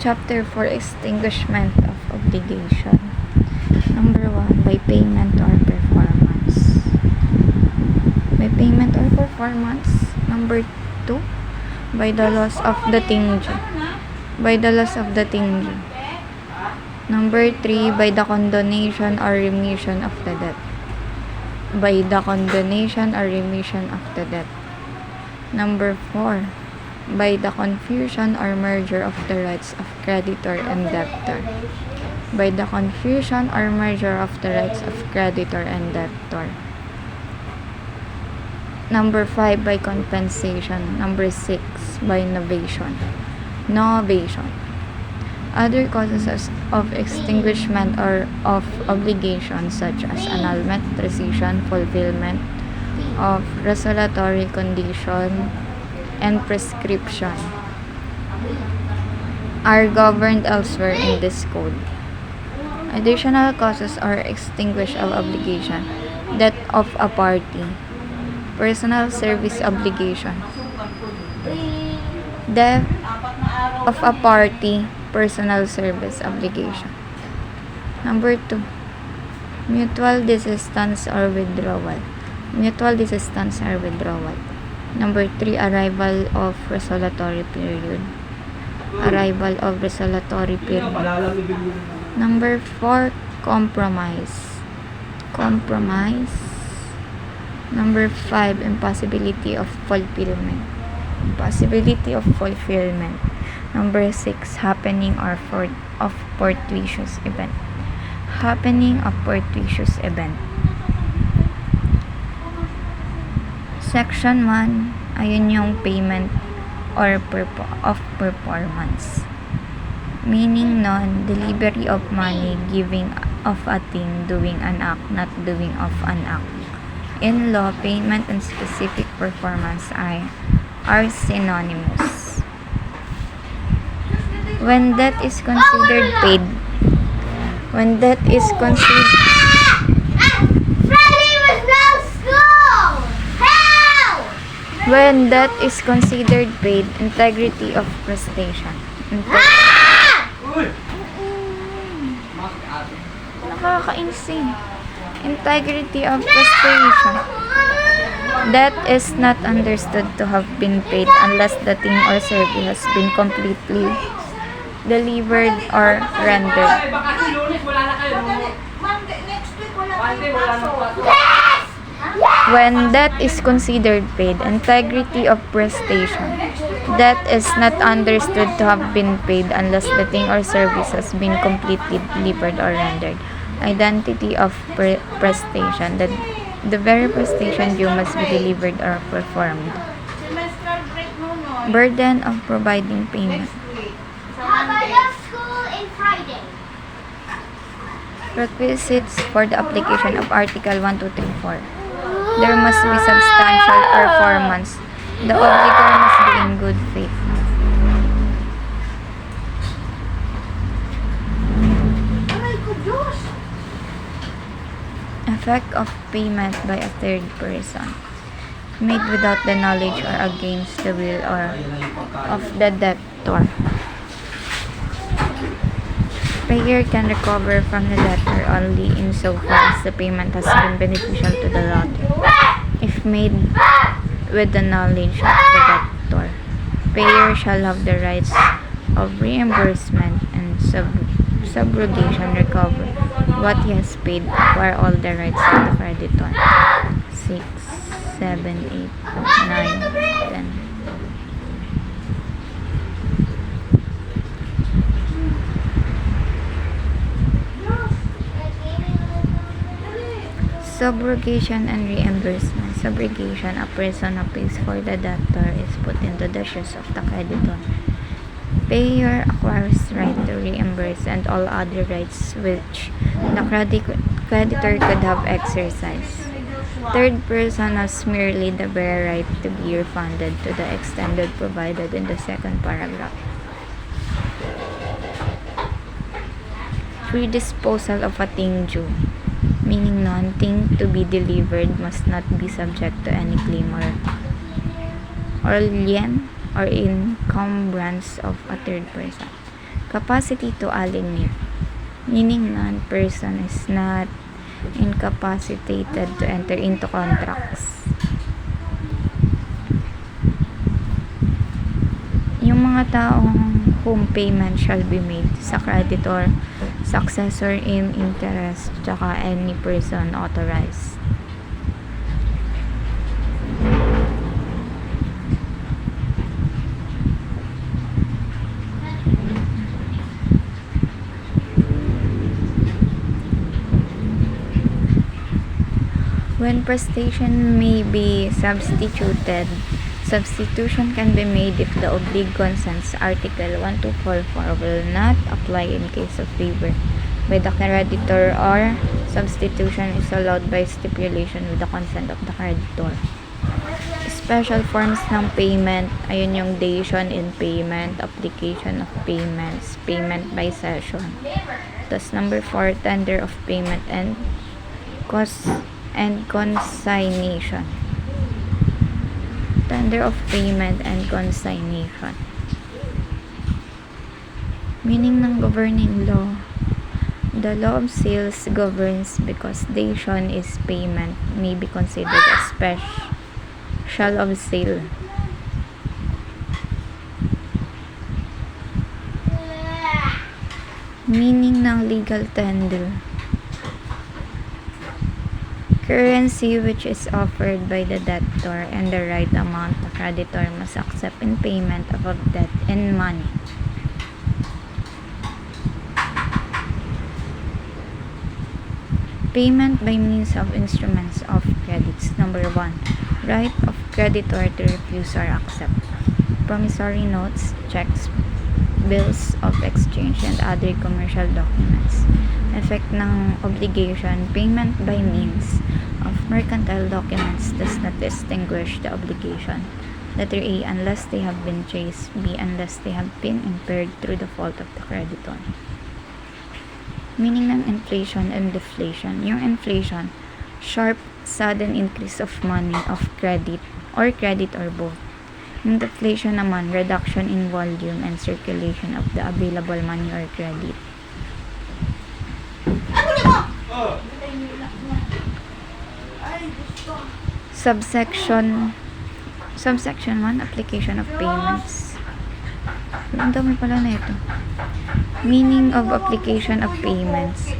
Chapter 4, Extinguishment of Obligation. Number 1, by payment or performance. By payment or performance. Number 2, by the loss of the tingju. By the loss of the tingju. Number 3, by the condonation or remission of the debt. By the condonation or remission of the debt. Number 4, by the confusion or merger of the rights of creditor and debtor. By the confusion or merger of the rights of creditor and debtor. Number 5, by compensation. Number 6, by novation. Novation. Other causes of extinguishment or of obligation such as annulment, rescission, fulfillment of resolutory condition, and prescription are governed elsewhere in this code. Additional causes are extinguish of obligation, debt of a party, personal service obligation, debt of a party, personal service obligation. Number 2, mutual desistance or withdrawal. Mutual desistance or withdrawal. Number 3, arrival of resolutory period. Arrival of resolutory period. Number 4, compromise. Compromise. Number 5, impossibility of fulfillment. Impossibility of fulfillment. Number 6, happening or of fortuitous event. Happening of fortuitous event. Section 1, ayun yung payment or of performance. Meaning nun, delivery of money, giving of a thing, doing an act, not doing of an act. In law, payment and specific performance are synonymous. When debt is considered paid, when debt is considered When debt is considered paid, integrity of prestation. Nakakainis eh. Integrity of prestation. Debt is not understood to have been paid unless the thing or service has been completely delivered or rendered. When debt is considered paid, integrity of prestation. Debt is not understood to have been paid unless the thing or service has been completely delivered or rendered. Identity of prestation. The very prestation due must be delivered or performed. Burden of providing payment. Requisites for the application of Article 1, 2, 3, 4. There must be substantial performance. The obligor must be in good faith. Effect of payment by a third person, made without the knowledge or against the will or of the debtor. Payer can recover from the debtor only insofar as the payment has been beneficial to the latter. If made with the knowledge of the debtor, payer shall have the rights of reimbursement and subrogation, recover what he has paid, acquire all the rights of the creditor. 6, 7, 8, 9, 10. Subrogation and reimbursement. Subrogation, a person who pays for the debtor is put into the shoes of the creditor. Payer acquires right to reimburse and all other rights which the creditor could have exercised. Third person has merely the bare right to be refunded to the extent provided in the second paragraph. Free disposal of a thing due. Meaning non-thing to be delivered must not be subject to any claim or lien or encumbrance of a third person. Capacity to alienate, meaning non-person is not incapacitated to enter into contracts. Yung mga taong whom payment shall be made sa creditor, successor in interest, tsaka any person authorized. When prestation may be substituted, substitution can be made if the obliged consents. Article 1244 will not apply in case of waiver by the creditor, or substitution is allowed by stipulation with the consent of the creditor. Special forms ng payment, ayun yung dation in payment, application of payments, payment by session. Tapos number 4, tender of payment and consignation. Tender of payment and consignation. Meaning ng governing law. The law of sales governs because dation is payment may be considered a special of sale. Meaning ng legal tender. Currency which is offered by the debtor and the right amount the creditor must accept in payment of a debt in money. Payment by means of instruments of credits. Number 1. Right of creditor to refuse or accept promissory notes, checks, bills of exchange, and other commercial documents. Effect ng obligation, payment by means of mercantile documents does not extinguish the obligation. Letter A, unless they have been traced. B, unless they have been impaired through the fault of the creditor. Meaning ng inflation and deflation. Yung inflation, sharp, sudden increase of money, of credit or both. Yung deflation naman, reduction in volume and circulation of the available money or credit. Subsection 1, application of payments. Ang dami pala na ito. Meaning of application of payments.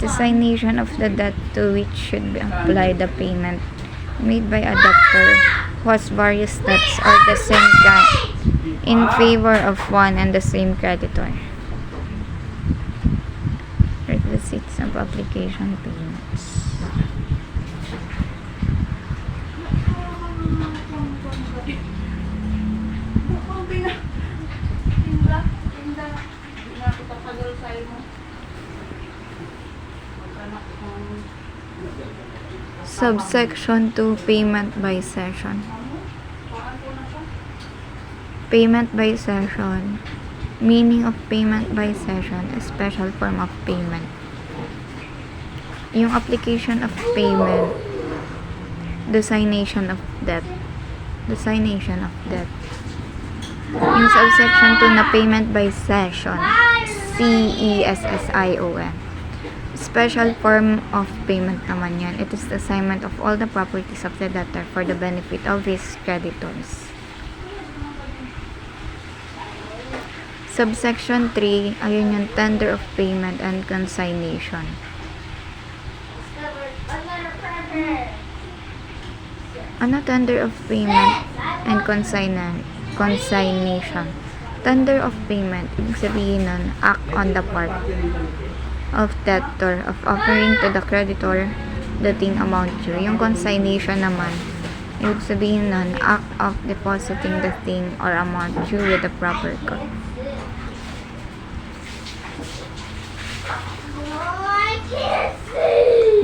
Designation of the debt to which should be applied the payment made by a debtor who has various debts or the same kind in favor of one and the same creditor. Requisites of application payments. Subsection 2, payment by session. Payment by session. Meaning of payment by session, a special form of payment. Yung application of payment, designation of debt. Yung subsection 2 na payment by session, CESSION. Special form of payment naman yan. It is the assignment of all the properties of the debtor for the benefit of his creditors. Subsection 3, ayun yung tender of payment and consignation. Ano tender of payment and consignation? Tender of payment, ibig sabihin nun, act on the part of debtor of offering to the creditor the thing amount due. Yung consignation naman, ibig sabihin nun, act of depositing the thing or amount due with the proper code.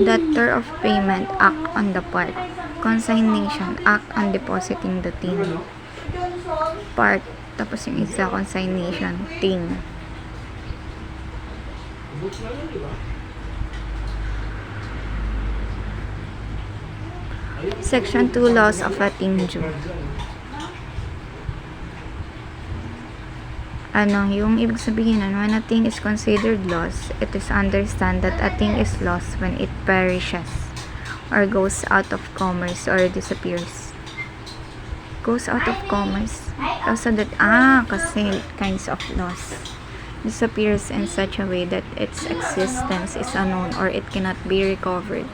Debtor of payment, act on the part. Consignation, act on depositing the thing. Part, tapos yung isa, consignation, thing. Section 2, laws of a thing due. Yung ibig sabihin when a thing is considered lost, it is understand that a thing is lost when it perishes or goes out of commerce or disappears. Goes out of commerce. Also that, kasi kinds of loss. Disappears in such a way that its existence is unknown or it cannot be recovered.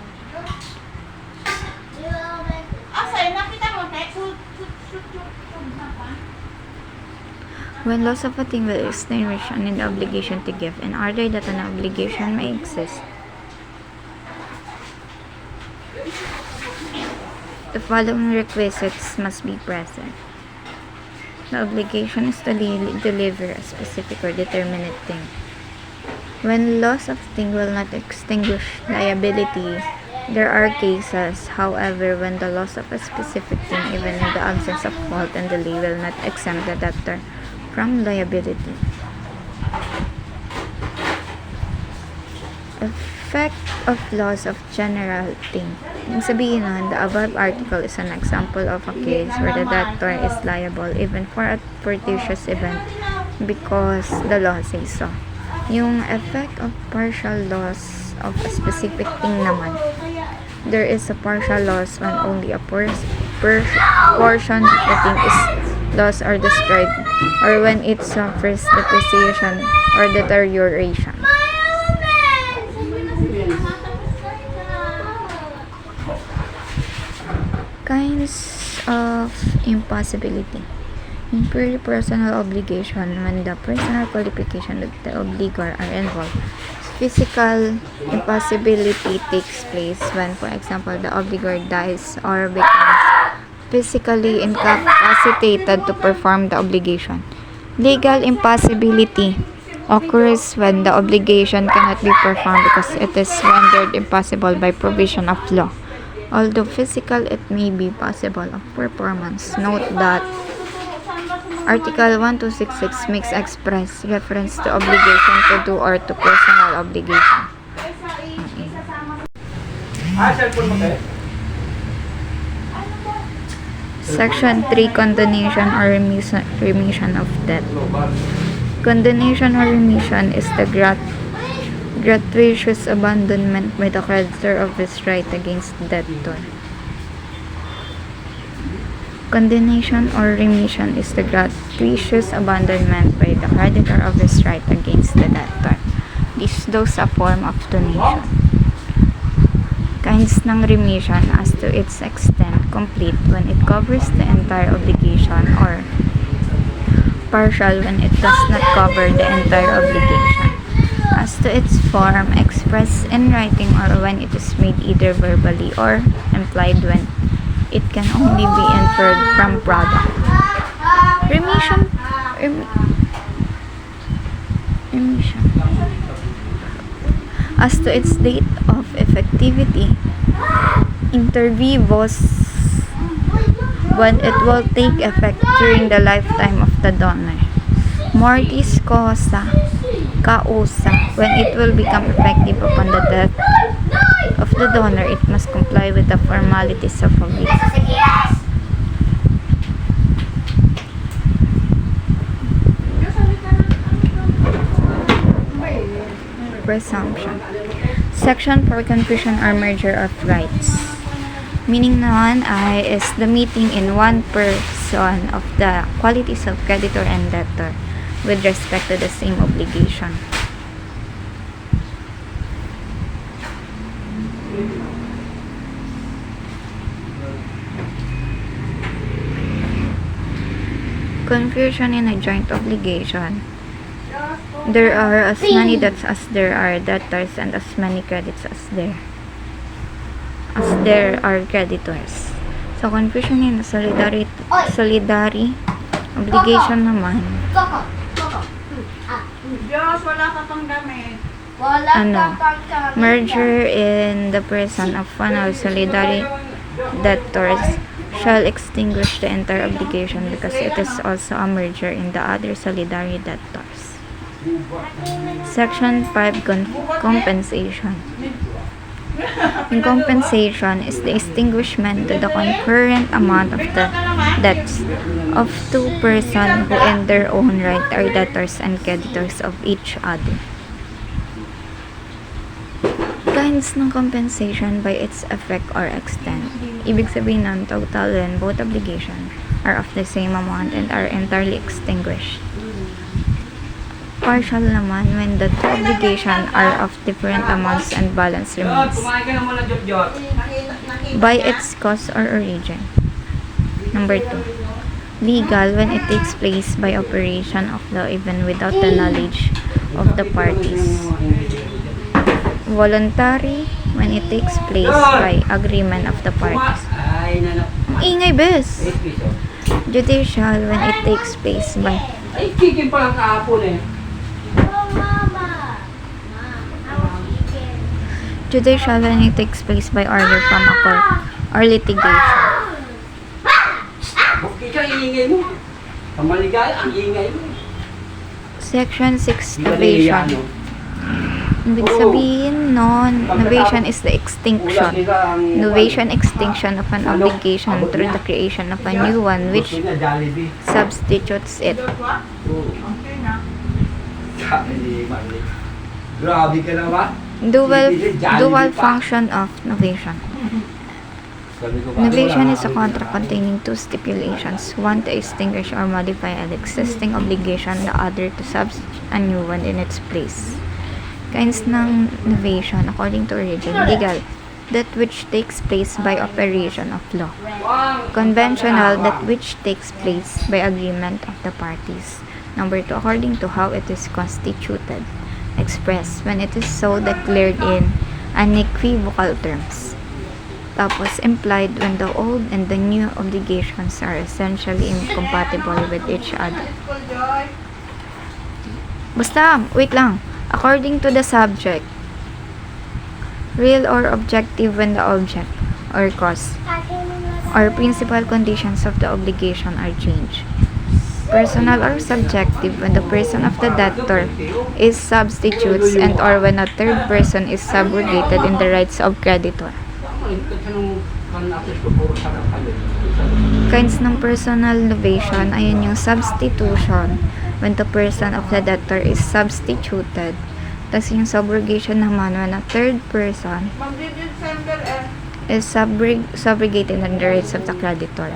When loss of a thing will extinguish an obligation to give in order that an obligation may exist, the following requisites must be present. The obligation is to deliver a specific or determinate thing. When loss of thing will not extinguish liability, there are cases, however, when the loss of a specific thing, even in the absence of fault and delay, will not exempt the debtor from liability. Effect of loss of general thing. Ibig sabihin nun, the above article is an example of a case where the debtor is liable even for a fortuitous event because the law says so. Yung effect of partial loss of a specific thing naman, there is a partial loss when only a portion of the thing is lost or destroyed, or when it suffers depreciation or deterioration. Kinds of impossibility. In purely personal obligation, when the personal qualification of the obligor are involved, physical impossibility takes place when, for example, the obligor dies or becomes physically incapacitated to perform the obligation. Legal impossibility occurs when the obligation cannot be performed because it is rendered impossible by provision of law. Although physical, it may be possible of performance. Note that Article 1266 makes express reference to obligation to do or to personal obligation. Section 3, condonation or remission of debt. Condonation or remission is the gratuitous abandonment by the creditor of his right against the debtor. Condonation or remission is the gratuitous abandonment by the creditor of his right against the debtor. This is those a form of donation. Kinds ng remission as to its extent complete when it covers the entire obligation or partial when it does not cover the entire obligation. As to its form, expressed in writing or when it is made either verbally or implied when it can only be inferred from product. Remission. As to its date of effectivity, inter vivos, when it will take effect during the lifetime of the donor. Mortis causa, when it will become effective upon the death of the donor, it must comply with the formalities of a will. Presumption. Section for confusion or merger of rights. Meaning naman is the meeting in one person of the qualities of creditor and debtor with respect to the same obligation. Confusion in a joint obligation. There are as many debts as there are debtors and as many credits as there are creditors. So, confusion in a solidary obligation naman. Merger in the person of one of solidary debtors shall extinguish the entire obligation because it is also a merger in the other solidary debtors. Section 5, compensation. In compensation is the extinguishment to the concurrent amount of the debts of two persons who in their own right are debtors and creditors of each other. Kinds ng compensation by its effect or extent. Ibig sabihin ng total when both obligations are of the same amount and are entirely extinguished. Partial naman when the two obligations are of different amounts and balance remains. By its cause or origin. Number 2. Legal when it takes place by operation of law even without the knowledge of the parties. Voluntary when it takes place by agreement of the parties. Ingay bes! Judicial when it takes place by judicial when it takes place by order from a court or litigation. Section 6 novation. Ibig sabihin nun, novation is the extinction. Novation, extinction of an obligation through the creation of a new one which substitutes it. Dual function of novation. Novation is a contract containing two stipulations, one to extinguish or modify an existing obligation, the other to substitute a new one in its place. Kinds ng novation according to origin. Legal, that which takes place by operation of law. Conventional, that which takes place by agreement of the parties. Number 2, according to how it is constituted. Express, when it is so declared in unequivocal terms. Tapos implied, when the old and the new obligations are essentially incompatible with each other. Basta, wait lang. According to the subject, real or objective when the object or cause or principal conditions of the obligation are changed. Personal or subjective when the person of the debtor is substitutes and or when a third person is subrogated in the rights of creditor. Kinds ng personal novation, ayun yung substitution when the person of the debtor is substituted. Tapos yung subrogation naman when a third person is subrogated in the rights of the creditor.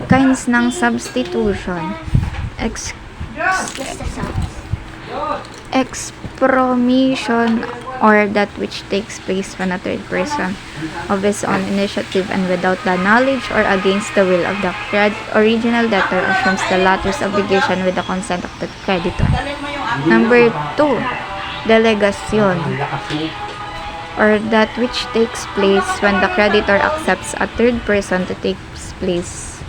Kinds ng substitution. Expromission or that which takes place when a third person of his own initiative and without the knowledge or against the will of the original debtor assumes the latter's obligation with the consent of the creditor. Number 2, delegation or that which takes place when the creditor accepts a third person to take place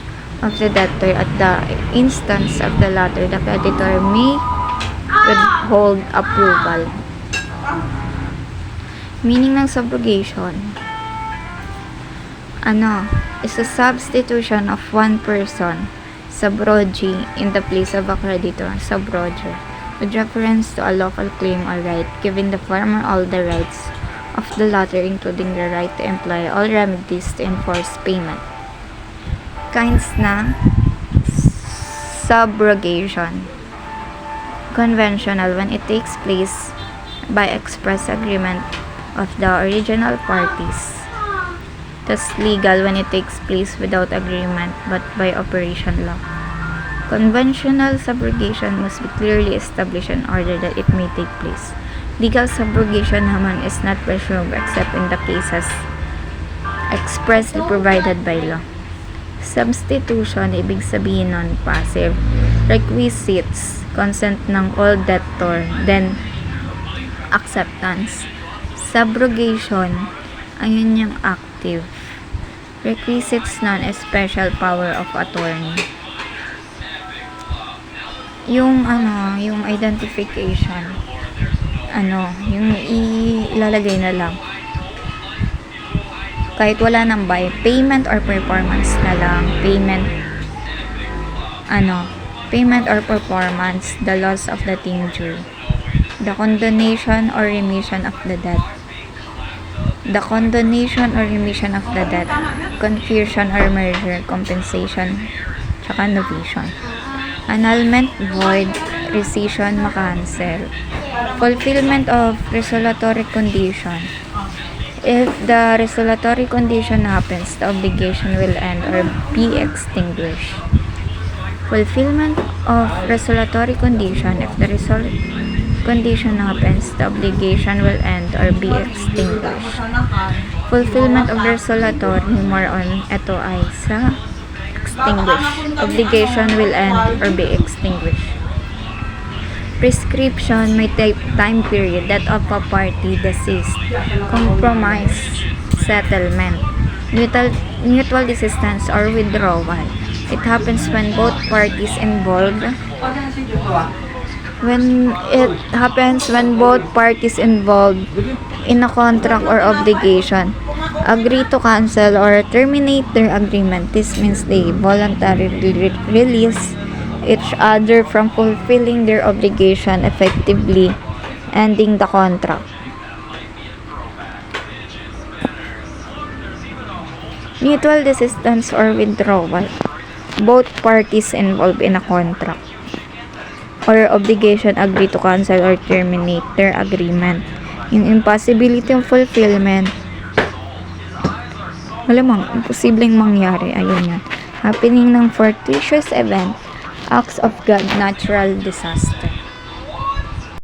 of the debtor at the instance of the latter. The creditor may withhold approval. Meaning ng subrogation, is a substitution of one person, subrogee, in the place of a creditor, subroger, with reference to a lawful claim or right, giving the former all the rights of the latter, including the right to employ all remedies to enforce payment. Kinds na subrogation. Conventional, when it takes place by express agreement of the original parties. Thus legal, when it takes place without agreement but by operation law. Conventional subrogation must be clearly established in order that it may take place. Legal subrogation naman is not presumed except in the cases expressly provided by law. Substitution, ibig sabihin nun, passive. Requisites, consent ng all debtor, then acceptance. Subrogation, ayun yung active. Requisites nun is special power of attorney. Yung yung identification, yung ilalagay na lang. Kahit wala nang buy, payment or performance na lang. Payment or performance, the loss of the thing due. The condonation or remission of the debt. The condonation or remission of the debt, confusion or merger, compensation, tsaka novation. Annulment, void, rescission, makancel. Fulfillment of resolutory condition. If the resolutory condition happens, the obligation will end or be extinguished. Fulfillment of resolutory condition. If the condition happens, the obligation will end or be extinguished. Fulfillment of resolutory, more on ito ay sa extinguish. Obligation will end or be extinguished. Prescription may time period that of a party desist. Compromise, settlement. Mutual desistance or withdrawal. It happens when both parties involved in a contract or obligation agree to cancel or terminate their agreement. This means they voluntarily release each other from fulfilling their obligation, effectively ending the contract. Mutual desistance or withdrawal. Both parties involved in a contract or obligation agree to cancel or terminate their agreement. Yung impossibility of fulfillment, malamang imposibleng mangyari. Ayun yan. Happening ng fortuitous event, acts of God, natural disaster.